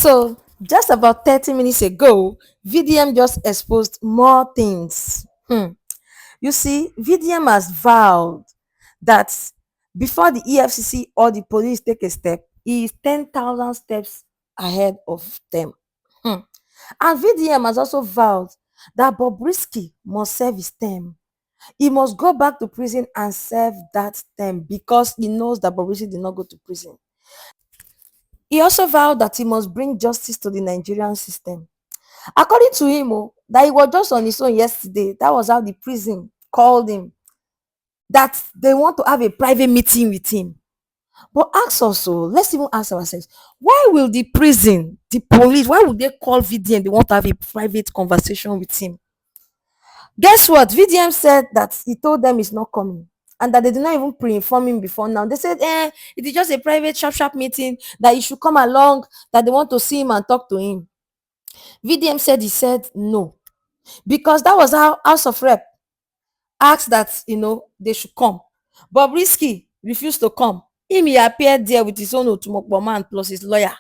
So, just about 30 minutes ago, VDM just exposed more things. You see, VDM has vowed that before the EFCC or the police take a step, he is 10,000 steps ahead of them. And VDM has also vowed that Bobrisky must serve his term. He must go back to prison and serve that term because he knows that Bobrisky did not go to prison. He also vowed that he must bring justice to the Nigerian system. According to him, that he was just on his own yesterday. That was how the prison called him. That they want to have a private meeting with him. But ask also, let's even ask ourselves, why will the prison, the police, why would they call VDM? They want to have a private conversation with him. Guess what? VDM said that he told them he's not coming and that they did not even pre-inform him before now. They said, it is just a private sharp meeting, that he should come along, that they want to see him and talk to him. VDM said he said no, because that was how House of Rep asked that, they should come. Bobrisky refused to come. He appeared there with his own Otumokbo man plus his lawyer.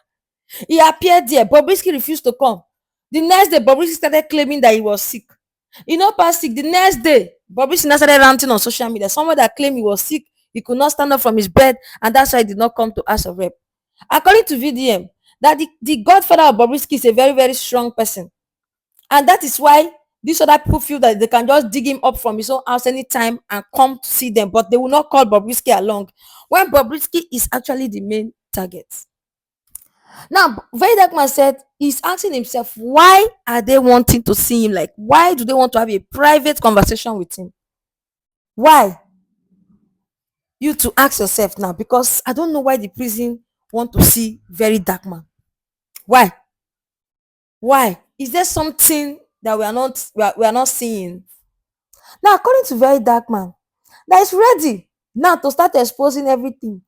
He appeared there. Bobrisky refused to come. The next day, Bobrisky started claiming that he was sick. Past sick. The next day, Bobrisky now started ranting on social media. Someone that claimed he was sick, he could not stand up from his bed, and that's why he did not come to House of Rep. According to VDM, that the godfather of Bobrisky is a very, very strong person. And that is why these other people feel that they can just dig him up from his own house anytime and come to see them, but they will not call Bobrisky along when Bobrisky is actually the main target. Now, VeryDarkMan said he's asking himself, why are they wanting to see him? Like, why do they want to have a private conversation with him? Why? You to ask yourself now, because I don't know why the prison want to see VeryDarkMan. Why? Why? Is there something that we are not seeing? Now, according to VeryDarkMan, that is ready now to start exposing everything.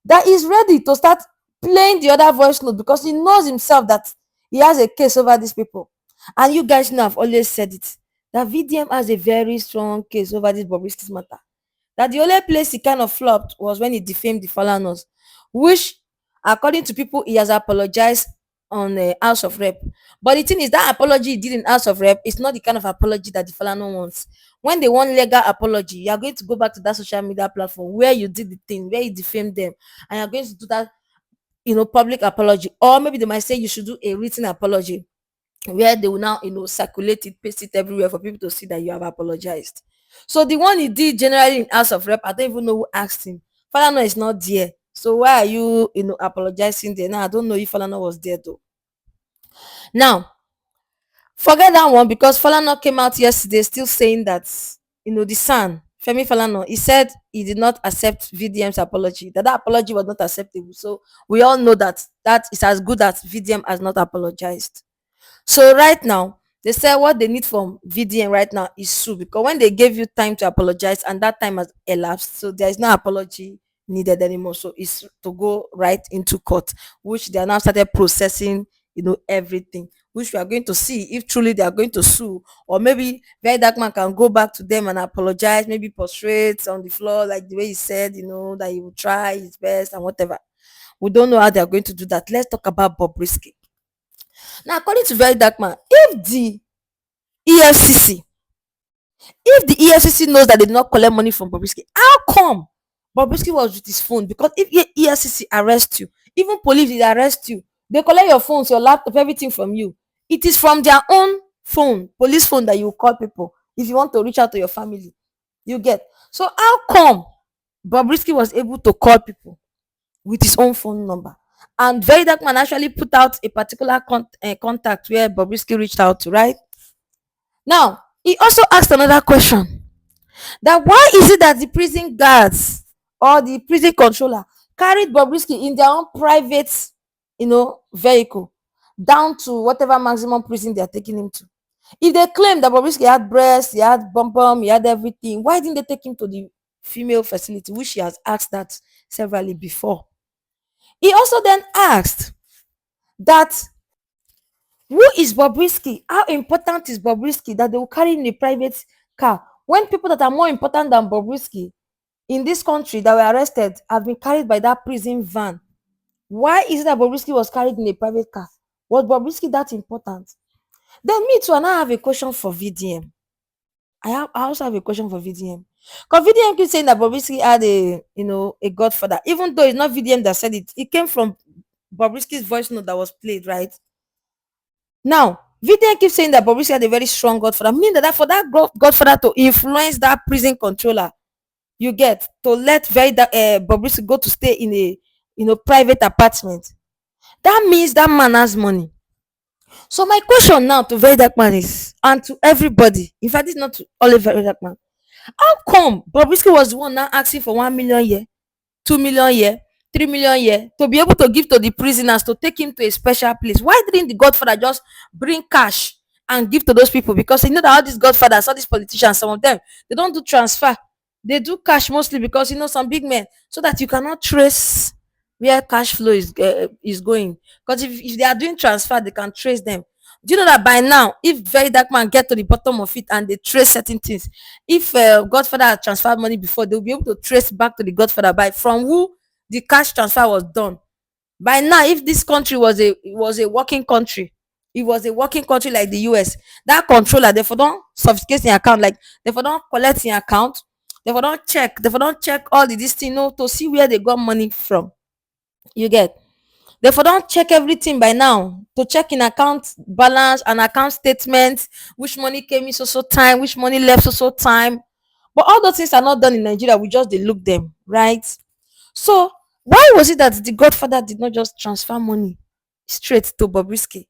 That is ready to start playing the other voice note because he knows himself that he has a case over these people. And you guys know I've always said it, that VDM has a very strong case over this Bobrisky's matter. That the only place he kind of flopped was when he defamed the Falanas, which, according to people, he has apologized on the House of Rep. But the thing is, that apology he did in House of Rep is not the kind of apology that the Falana wants. When they want legal apology, you are going to go back to that social media platform where you did the thing, where you defamed them, and you're going to do that, public apology. Or maybe they might say you should do a written apology where they will now, circulate it, paste it everywhere for people to see that you have apologized. So the one he did generally in House of Rep, I don't even know who asked him. Falana is not there. So why are you, apologizing there? Now, I don't know if Falana was there though. Now, forget that one, because Falana came out yesterday still saying that, the son, Femi Falana, he said he did not accept VDM's apology, that apology was not acceptable. So we all know that that is as good as VDM has not apologized. So right now, they said what they need from VDM right now is sue, because when they gave you time to apologize and that time has elapsed, so there is no apology needed anymore. So it's to go right into court, which they are now started processing, everything, which we are going to see if truly they are going to sue, or maybe VeryDarkMan can go back to them and apologize, maybe prostrate on the floor like the way he said, that he will try his best and whatever. We don't know how they are going to do that. Let's talk about Bobrisky. Now, according to VeryDarkMan, EFCC, if the EFCC knows that they did not collect money from Bobrisky, how come Bobrisky was with his phone? Because if EFCC arrest you, even police did arrest you, they collect your phones, your laptop, everything from you. It is from their own phone, police phone, that you call people if you want to reach out to your family. You get? So how come Bobrisky was able to call people with his own phone number? And VeryDarkMan actually put out a particular contact where Bobrisky reached out to, right? Now, he also asked another question, that why is it that the prison guards or the prison controller carried Bobrisky in their own private, vehicle down to whatever maximum prison they are taking him to? If they claim that Bobrisky had breasts, he had bum, he had everything, why didn't they take him to the female facility, which he has asked that severally before? He also then asked that who is Bobrisky? How important is Bobrisky that they will carry in a private car when people that are more important than Bobrisky in this country that were arrested have been carried by that prison van? Why is it that Bobrisky was carried in a private car? Was Bobrisky that important? Then me too, and I have a question for VDM. I also have a question for VDM. Because VDM keeps saying that Bobrisky had a godfather, even though it's not VDM that said it. It came from Bobrisky's voice note that was played, right? Now, VDM keeps saying that Bobrisky had a very strong godfather, meaning that for that godfather to influence that prison controller, you get to let Bobrisky go to stay in a private apartment. That means that man has money. So my question now to VeryDarkMan is, and to everybody, in fact, it's not to only VeryDarkMan. How come Bobrisky was the one now asking for 1 million year, 2 million year, 3 million year to be able to give to the prisoners to take him to a special place? Why didn't the Godfather just bring cash and give to those people? Because you know that all these Godfathers, all these politicians, some of them, they don't do transfer. They do cash mostly because some big men, so that you cannot trace where cash flow is going. Because if they are doing transfer, they can trace them. Do you know that by now, if VeryDarkMan get to the bottom of it and they trace certain things, if Godfather had transferred money before, they'll be able to trace back to the Godfather by from who the cash transfer was done. By now, if this country was a working country, it was a working country like the US, that controller, therefore don't sophisticate your account, like therefore don't collect your account, therefore don't check all the this thing, to see where they got money from. You get? Therefore don't check everything by now, to check in account balance and account statements, which money came in so time, which money left so time. But all those things are not done in Nigeria. We just they look them, right? So why was it that the Godfather did not just transfer money straight to Bobrisky?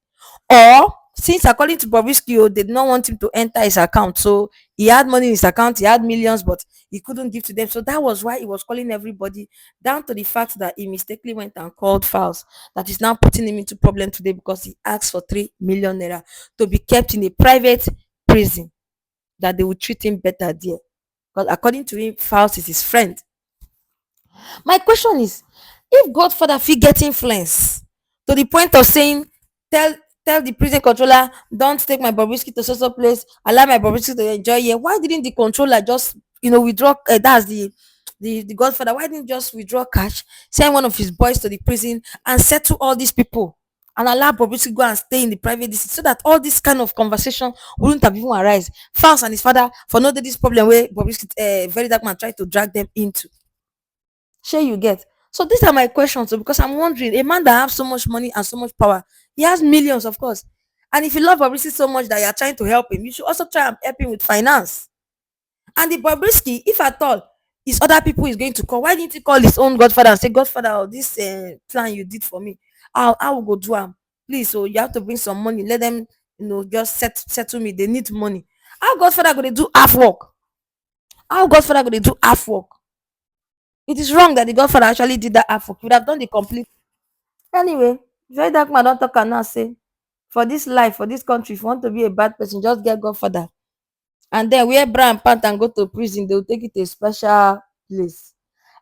Or since according to Bobrisky, they did not want him to enter his account, so he had money in his account, he had millions, but he couldn't give to them. So that was why he was calling everybody, down to the fact that he mistakenly went and called Files. That is now putting him into problem today because he asked for 3 million naira to be kept in a private prison, that they would treat him better there. Because according to him, Files is his friend. My question is, if Godfather fit get influence to the point of saying, tell the prison controller, don't take my Bobrisky to so place, allow my Bobrisky to enjoy here. Why didn't the controller just withdraw? That's the Godfather. Why didn't just withdraw cash, send one of his boys to the prison and settle all these people, and allow Bobrisky go and stay in the private district, so that all this kind of conversation wouldn't have even arise? Fals and his father for not this problem where Bobrisky, VeryDarkMan tried to drag them into. Sure, you get. So these are my questions, because I'm wondering, a man that has so much money and so much power, he has millions, of course. And if you love Bobrisky so much that you are trying to help him, you should also try and help him with finance. And the Bobrisky, if at all, his other people is going to call, why didn't he call his own Godfather and say, Godfather, this plan you did for me, I will go do am. Please, so you have to bring some money. Let them, just settle me. They need money. How Godfather going to do half work? How Godfather going to do half work? It is wrong that the Godfather actually did that half work. He would have done the complete. Anyway, VeryDarkMan don talk am now say, for this life, for this country, if you want to be a bad person, just get Godfather. And then wear bra and pant and go to prison. They will take it to a special place.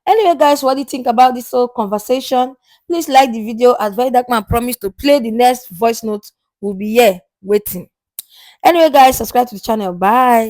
Anyway, guys, what do you think about this whole conversation? Please like the video, as VeryDarkMan promised to play the next voice note. We'll be here waiting. Anyway, guys, subscribe to the channel. Bye.